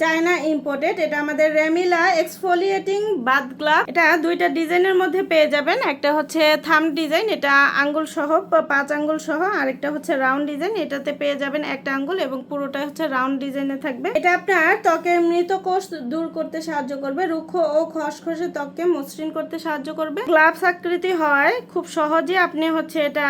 China imported. এটা আমাদের রেমিলা exfoliating bath glove. এটা দুইটা ডিজাইনের মধ্যে পেয়ে যাবেন। একটা হচ্ছে থাম ডিজাইন, এটা আঙ্গুল সহ 5 আঙ্গুল সহ, আরেকটা হচ্ছে রাউন্ড ডিজাইন, এটাতে পেয়ে যাবেন একটা আঙ্গুল এবং পুরোটা হচ্ছে রাউন্ড ডিজাইনে থাকবে। এটা আপনার ত্বকের মৃত কোষ দূর করতে সাহায্য করবে, রুক্ষ ও খসখসে ত্বককে মসৃণ করতে সাহায্য করবে। গ্লাভস আকৃতি হয় খুব সহজে আপনি হচ্ছে এটা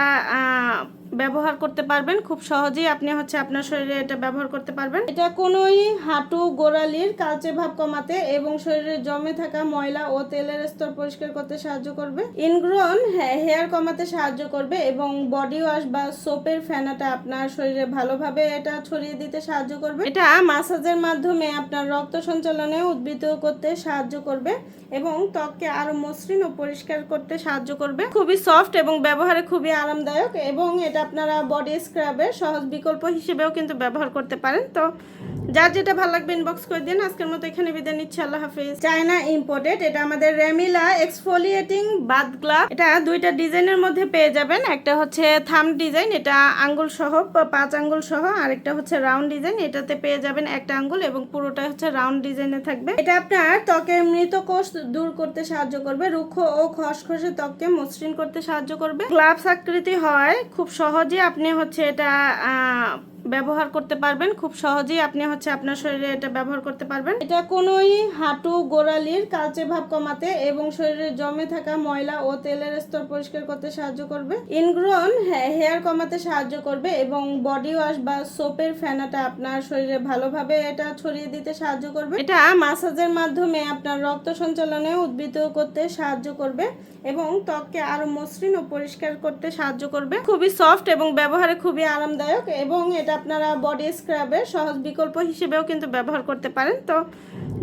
ব্যবহার করতে পারবেন, খুব সহজেই আপনি হচ্ছে আপনার শরীরে এটা ব্যবহার করতে পারবেন। এটা কোনোই হাঁটু গোড়ালির কালচে ভাব কমাতে এবং শরীরে জমে থাকা ময়লা ও তেলের স্তর পরিষ্কার করতে সাহায্য করবে। ইনগ্রোন হেয়ার কমাতে সাহায্য করবে এবং বডি ওয়াশ বা সোপের ফেনাটা আপনার শরীরে ভালোভাবে এটা ছড়িয়ে দিতে সাহায্য করবে। এটা মাসাজের মাধ্যমে আপনার রক্ত সঞ্চালনে উদ্ভিদ করতে সাহায্য করবে এবং ত্বককে আরো মসৃণ ও পরিষ্কার করতে সাহায্য করবে। খুবই সফট এবং ব্যবহারে খুবই আরামদায়ক এবং এটা আপনারা বডি স্ক্রাবের সহজ বিকল্প হিসেবেও কিন্তু ব্যবহার করতে পারেন। তো যার যেটা ভালো লাগবে ইনবক্স করে দিন। আজকের মতো এখানে বিদায় নিচ্ছি, আল্লাহ হাফিজ। China imported. এটা আমাদের রেমিলা এক্সফোলিয়েটিং বাথ গ্লাভ। এটা দুইটা ডিজাইনের মধ্যে পেয়ে যাবেন। একটা হচ্ছে থাম ডিজাইন, এটা আঙ্গুল সহ 5 আঙ্গুল সহ, আরেকটা হচ্ছে রাউন্ড ডিজাইন, এটাতে পেয়ে যাবেন একটা আঙ্গুল এবং পুরোটা হচ্ছে রাউন্ড ডিজাইনে থাকবে। এটা আপনার ত্বকের মৃত কোষ দূর করতে সাহায্য করবে, রুক্ষ ও খসখসে ত্বককে মসৃণ করতে সাহায্য করবে। গ্লাভস আকৃতি হয় খুব সহজে আপনি হচ্ছে এটা ব্যবহার করতে পারবেন, খুব সহজেই আপনি হচ্ছে আপনার শরীরে এটা ব্যবহার করতে পারবেন। এটা কোনোই হাঁটু গোড়ালির কালচে ভাব কমাতে এবং শরীরে জমে থাকা ময়লা ও তেলের স্তর পরিষ্কার করতে সাহায্য করবে। ইনগ্রোন হেয়ার কমাতে সাহায্য করবে এবং বডি ওয়াশ বা সোপের ফেনাটা আপনার শরীরে ভালোভাবে এটা ছড়িয়ে দিতে সাহায্য করবে। এটা মাসাজের মাধ্যমে আপনার রক্ত সঞ্চালনে উদ্ভিদ করতে সাহায্য করবে এবং ত্বককে আরো মসৃণ ও পরিষ্কার করতে সাহায্য করবে। খুবই সফট এবং ব্যবহারে খুবই আরামদায়ক এবং এটা আপনারা বডি স্ক্রাবের সহজ বিকল্প হিসেবেও কিন্তু ব্যবহার করতে পারেন। তো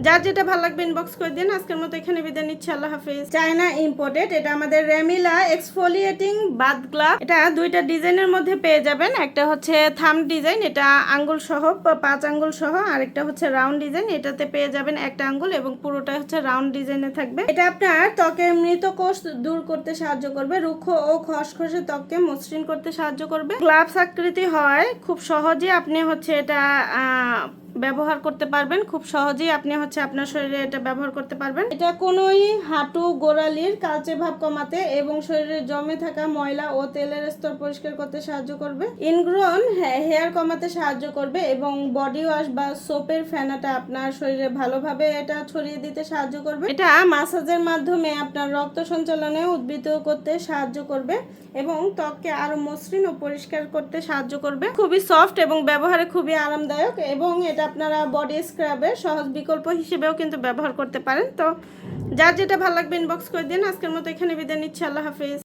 যার যেটা ভালো লাগবে ইনবক্স করে দিন। আজকের মতো এখানে বিদায় নিচ্ছি, আল্লাহ হাফিজ। China imported. এটা আমাদের রেমিলা এক্সফোলিয়েটিং বাথ গ্লাভ। এটা দুইটা ডিজাইনের মধ্যে পেয়ে যাবেন। একটা হচ্ছে থাম ডিজাইন, এটা আঙ্গুল সহ 5 আঙ্গুল সহ, আরেকটা হচ্ছে রাউন্ড ডিজাইন, এটাতে পেয়ে যাবেন একটা আঙ্গুল এবং পুরোটা হচ্ছে রাউন্ড ডিজাইনে থাকবে। এটা আপনার ত্বকের মৃত কোষ দূর করতে সাহায্য করবে, রুক্ষ ও খসখসে ত্বককে মসৃণ করতে সাহায্য করবে। গ্লাভস আকৃতি হয় খুব সহজে আপনি হচ্ছে এটা ব্যবহার করতে পারবেন, খুব সহজেই আপনি হচ্ছে আপনার শরীরে এটা ব্যবহার করতে পারবেন। এটা কোনোই হাঁটু গোড়ালির কালচে ভাব কমাতে এবং শরীরে জমে থাকা ময়লা ও তেলের স্তর পরিষ্কার করতে সাহায্য করবে। ইনগ্রোন হেয়ার কমাতে সাহায্য করবে এবং বডি ওয়াশ বা সোপের ফেনাটা আপনার শরীরে ভালোভাবে এটা ছড়িয়ে দিতে সাহায্য করবে। এটা মাসাজের মাধ্যমে আপনার রক্ত সঞ্চালনে উদ্ভিদ করতে সাহায্য করবে এবং ত্বককে আরো মসৃণ ও পরিষ্কার করতে সাহায্য করবে। খুবই সফট এবং ব্যবহারে খুবই আরামদায়ক এবং এটা আপনারা বডি স্ক্রাবের সহজ বিকল্প হিসেবেও কিন্তু ব্যবহার করতে পারেন। তো যার যেটা ভালো লাগবে ইনবক্স করে দিন। আজকের মতো এখানে বিদায় নিচ্ছি, আল্লাহ হাফিজ।